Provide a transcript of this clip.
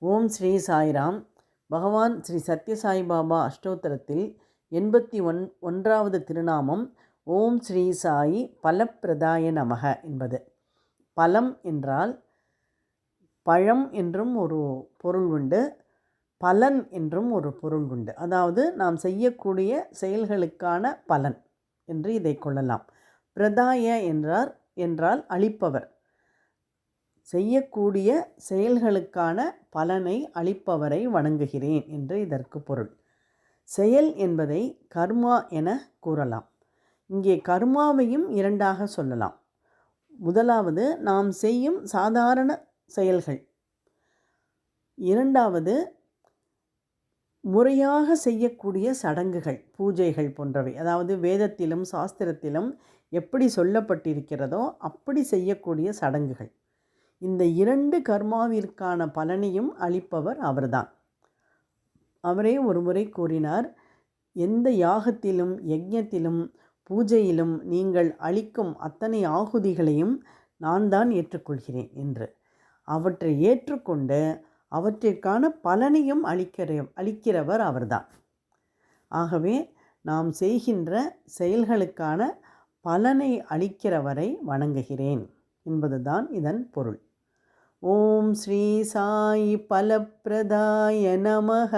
ஓம் ஸ்ரீ சாய்ராம். பகவான் ஸ்ரீ சத்யசாய் பாபா அஷ்டோத்தரத்தில் 81வது திருநாமம் ஓம் ஸ்ரீ சாயி பலப்பிரதாய நமக என்பது. பலம் என்றால் பழம் என்றும் ஒரு பொருள் உண்டு, பலன் என்றும் ஒரு பொருள் உண்டு. அதாவது நாம் செய்யக்கூடிய செயல்களுக்கான பலன் என்று இதை கொள்ளலாம். பிரதாய என்றால் அளிப்பவர், செய்யக்கூடிய செயல்களுக்கான பலனை அளிப்பவரை வணங்குகிறேன் என்று இதற்கு பொருள். செயல் என்பதை கர்மா என கூறலாம். இங்கே கர்மாவையும் இரண்டாக சொல்லலாம். முதலாவது நாம் செய்யும் சாதாரண செயல்கள், இரண்டாவது முறையாக செய்யக்கூடிய சடங்குகள், பூஜைகள் போன்றவை. அதாவது வேதத்திலும் சாஸ்திரத்திலும் எப்படி சொல்லப்பட்டிருக்கிறதோ அப்படி செய்யக்கூடிய சடங்குகள். இந்த இரண்டு கர்மாவிற்கான பலனையும் அளிப்பவர் அவர்தான். அவரே ஒரு முறை கூறினார், எந்த யாகத்திலும் யஜ்ஞத்திலும் பூஜையிலும் நீங்கள் அளிக்கும் அத்தனை ஆகுதிகளையும் நான் தான் ஏற்றுக்கொள்கிறேன் என்று. அவற்றை ஏற்றுக்கொண்டு அவற்றிற்கான பலனையும் அளிக்கிறவர் அவர்தான். ஆகவே நாம் செய்கின்ற செயல்களுக்கான பலனை அளிக்கிறவரை வணங்குகிறேன் என்பதுதான் இதன் பொருள். ஓம் ஸ்ரீ சாயி பலப்பிரதாய நமக.